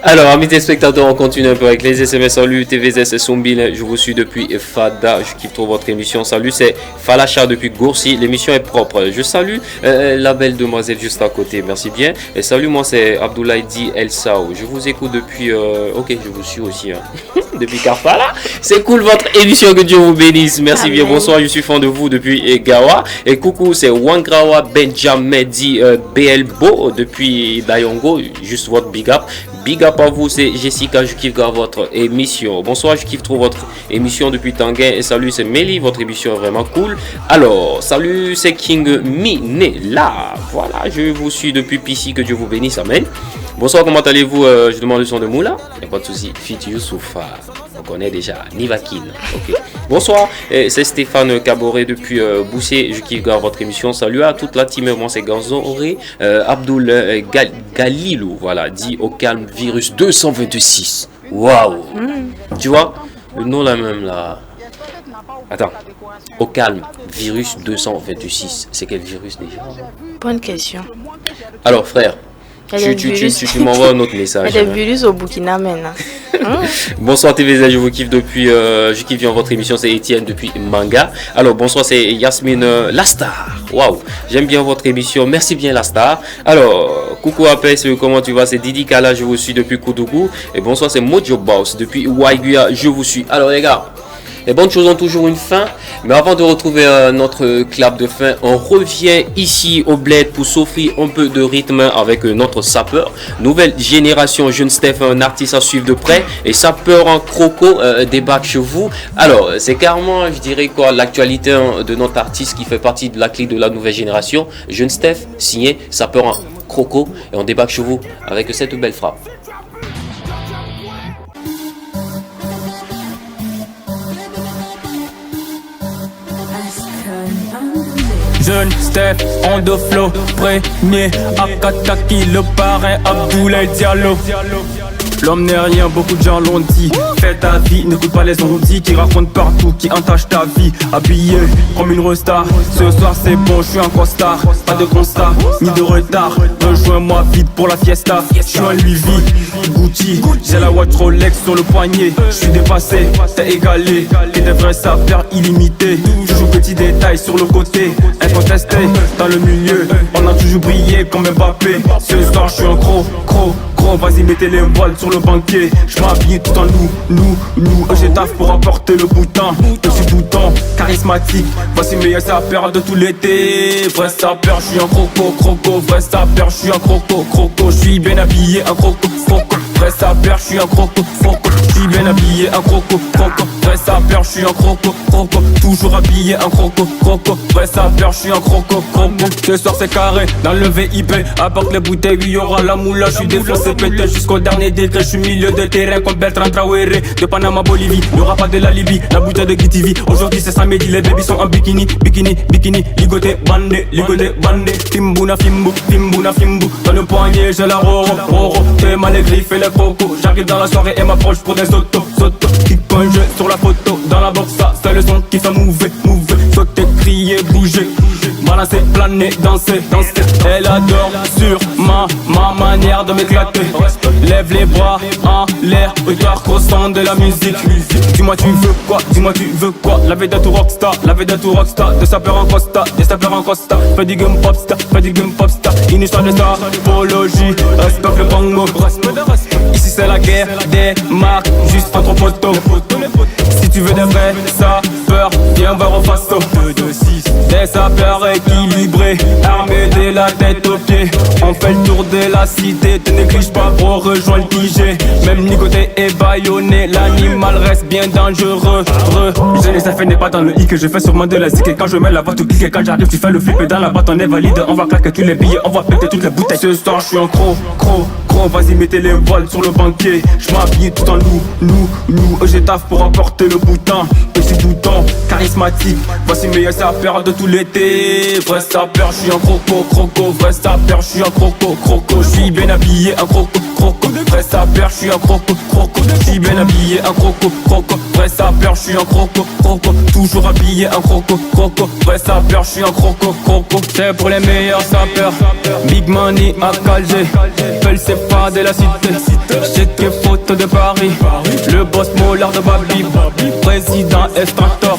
Alors, amis téléspectateurs, on continue un peu avec les SMS. Salut TVZ, Sombil, je vous suis depuis Fada, je kiffe trop votre émission. Salut, c'est Falacha depuis Goursi, l'émission est propre. Je salue la belle demoiselle juste à côté, merci bien. Et salut, moi c'est Abdoulaye Di El Sao, je vous écoute depuis, ok, je vous suis aussi, depuis Karpala. C'est cool votre émission, que Dieu vous bénisse, merci bien, bonsoir, je suis fan de vous depuis Gawa. Et coucou, c'est Wangrawa Benjamin Di Belbo depuis Dayongo, juste votre big up. Big up à vous, c'est Jessica, je kiffe votre émission. Bonsoir, je kiffe trop votre émission depuis Tanguay. Et salut, c'est Mélie, votre émission est vraiment cool. Alors, salut, c'est King Minela. Voilà, je vous suis depuis Pissi, que Dieu vous bénisse, amen. Bonsoir, comment allez-vous? Je demande le son de Moula. Il n'y a pas de souci. Fit Youssoufa, on connaît déjà. Nivakin. Ok. Bonsoir, c'est Stéphane Caboret depuis Boussé. Je kiffe votre émission. Salut à toute la team. Moi, c'est Ganzoré. Abdul Galilou. Voilà, dit au calme virus 226. Waouh. Tu vois, le nom là même là. Attends. Au calme virus 226. C'est quel virus déjà? Bonne question. Alors, frère. Tu m'envoies un autre message. Il y a des virus au Burkina maintenant. Bonsoir TVZ, je vous kiffe depuis, je kiffe bien votre émission, c'est Étienne depuis Manga. Alors bonsoir, c'est Yasmine Lastar. Waouh, j'aime bien votre émission, merci bien Lastar. Alors, coucou Apes, comment tu vas? C'est Didi Kala, je vous suis depuis Koudougou. Et bonsoir, c'est Mojo Boss depuis Waiguya, je vous suis. Alors les gars, les bonnes choses ont toujours une fin, mais avant de retrouver notre clap de fin, on revient ici au bled pour s'offrir un peu de rythme avec notre sapeur. Nouvelle génération, jeune Steph, un artiste à suivre de près, et sapeur en croco débarque chez vous. Alors, c'est carrément, je dirais quoi, l'actualité de notre artiste qui fait partie de la clique de la nouvelle génération. Jeune Steph, signé sapeur en croco, et on débarque chez vous avec cette belle frappe. Jeune Steph, on de flow, premier Akataki, le parrain Abdoulaye Diallo. L'homme n'est rien, beaucoup de gens l'ont dit. Fais ta vie, n'écoute pas les ondits qui racontent partout, qui entachent ta vie. Habillé comme une resta. Ce soir c'est bon, je suis un costard. Pas de constat, ni de retard. Rejoins-moi vite pour la fiesta. Je suis un Louis V, Gucci. J'ai la watch Rolex sur le poignet. Je suis dépassé, t'es égalé. Et des vrais sapeurs illimités. Toujours petits détails sur le côté. Incontesté, dans le milieu. On a toujours brillé comme Mbappé. Ce soir je suis un gros. Vas-y mettez les voiles sur le banquet. Je m'habille tout en nous. J'ai taf pour apporter le boutin. Je suis bouton, charismatique. Voici meilleur sapeur de tout l'été. Vrai sapeur, je suis un croco. Vrai sapeur, je suis un croco. Je suis bien habillé, un croco. Vrai sapeur, je suis un croco. Je suis bien habillé, un croco. Vrai sapeur, je suis un croco. Toujours habillé, un croco. Vrai sapeur, je suis un croco. Ce soir c'est carré, dans le VIP. Apporte les bouteilles, il y aura la moula. Je suis défoncé, pété jusqu'au dernier degré. Je suis milieu de terrain comme Bertrand Traoré. De Panama, Bolivie, y'aura pas de la Libye. La bouteille de GTV, aujourd'hui c'est samedi. Les babies sont en bikini. Ligoté, bandé. Fimbuna, fimbu. Dans le poignet, j'ai la roro. T'es mal les griffes et les cocos. J'arrive dans la soirée et m'approche pour des autos. Qui cogne sur la photo. Dans la boxe, ça, c'est le son qui fait mouver. Sauter, crier, bouger. Balancer, planer, danser. Elle adore sur ma manière de m'éclater. Lève les bras en l'air, regarde qu'au son de la musique. Dis-moi tu veux quoi. La vie d'être rockstar, de sapeur en costa, Fais du game popstar, une histoire de sapologie. Respecte le bongo, ici c'est la guerre des marques, juste entre poteaux. Si tu veux des vrais sapeurs, viens voir au faso. Des sapeurs équilibrés, armés de la tête aux pieds. On fait le tour de la cité, te néglige pas pour rejoindre l'IG. Même nicoté et baïonné, l'animal reste bien dangereux. Je les ai fait n'est pas dans le hic, je fais sûrement de la zik. Et quand je mets la voix tout clique, et quand j'arrive tu fais le flip. Et dans la boîte on est valide, on va claquer tous les billets, on va péter toutes les bouteilles. Ce soir je suis un gros. Vas-y mettez les voiles sur le banquet. Je m'habille tout en nous. J'ai taf pour apporter le boutin. Je suis bouton, charismatique. Voici meilleur sapeur de tout l'été. Vrai sapeur, je suis un croco. Vrai sapeur, je suis un croco. Je suis bien habillé, un croco. Vrai sapeur, je suis un croco. Je suis bien habillé, un croco. Vrai sapeur, je suis un croco. Toujours habillé, un croco. Vrai sapeur, je suis un croco. C'est pour les meilleurs sapeurs. Big Money à Calger. C'est pas de la cité. J'ai tes photos de Paris. Le boss Mollard de Babi. Président Extractor.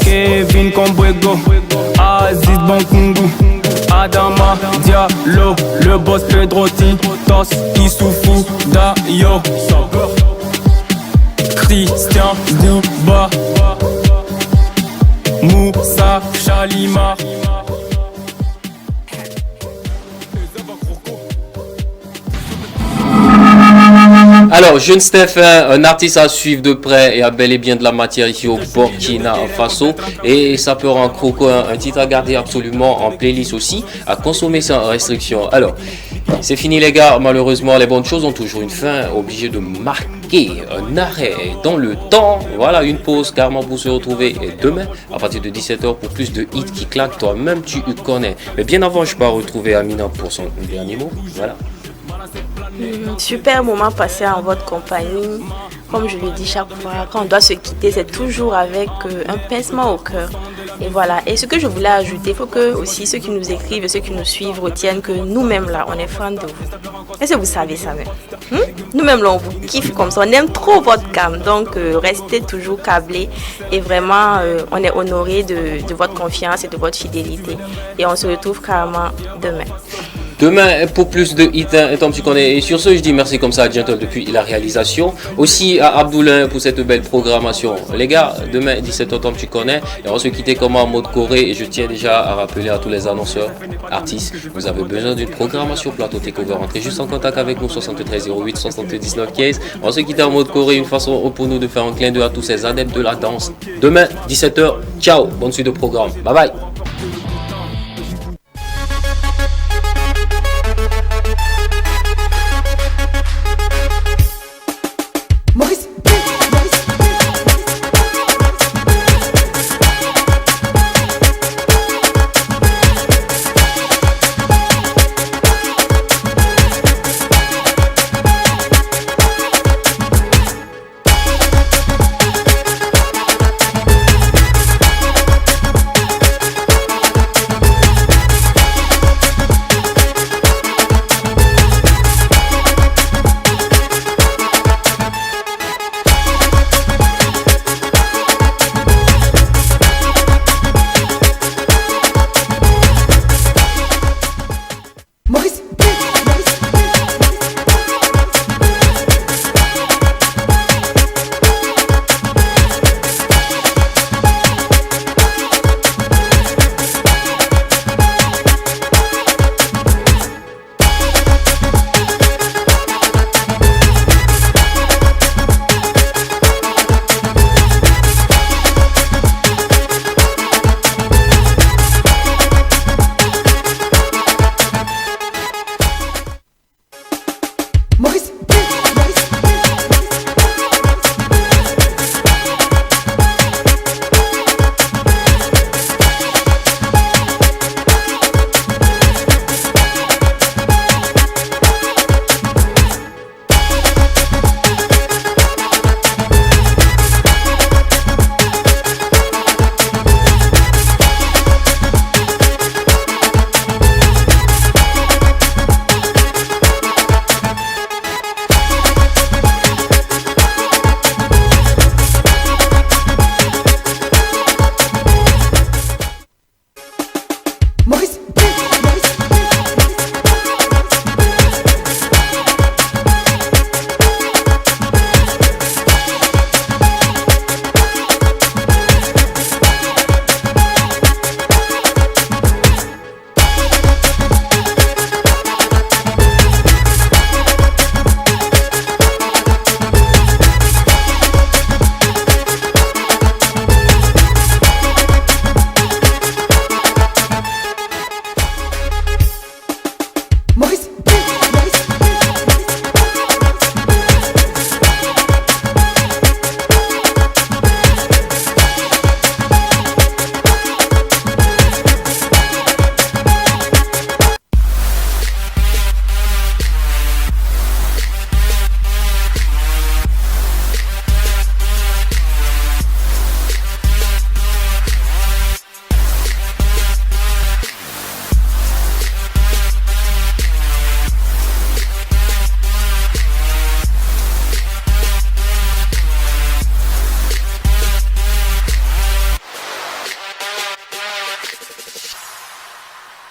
Kevin Combuego. Aziz Bankungu. Adama Diallo. Le boss Pedro Titos. Issoufou Dayo. Christian Gouba. Moussa Chalima. Alors, Jeune Steph, un artiste à suivre de près et a bel et bien de la matière ici au Burkina Faso. Et ça peut rendre croco un titre à garder absolument en playlist aussi, à consommer sans restriction. Alors, c'est fini les gars, malheureusement les bonnes choses ont toujours une fin, obligé de marquer un arrêt dans le temps. Voilà, une pause carrément pour se retrouver demain à partir de 17h pour plus de hits qui claquent, toi-même tu connais. Mais bien avant, je pars retrouver Amina pour son dernier mot. Voilà. Super moment passé en votre compagnie. Comme je le dis chaque fois, quand on doit se quitter, c'est toujours avec un pincement au cœur. Et voilà. Et ce que je voulais ajouter, il faut que aussi ceux qui nous écrivent et ceux qui nous suivent retiennent que nous-mêmes là, on est fans de vous. Est-ce que vous savez ça même? Nous-mêmes là, on vous kiffe comme ça. On aime trop votre gamme. Donc, restez toujours câblés. Et vraiment, on est honorés de votre confiance et de votre fidélité. Et on se retrouve carrément demain. Demain, pour plus de hits, Tom, tu connais. Et sur ce, je dis merci comme ça à Gentle depuis la réalisation. Aussi à Abdoulaye pour cette belle programmation. Les gars, demain, 17h, Tom, tu connais. Et on va se quitter comme en mode Corée. Et je tiens déjà à rappeler à tous les annonceurs, artistes, vous avez besoin d'une programmation plateau takeover. Entrez juste en contact avec nous, 73 08 79 15. On va se quitter en mode Corée. Une façon pour nous de faire un clin d'œil à tous ces adeptes de la danse. Demain, 17h. Ciao. Bonne suite de programme. Bye bye.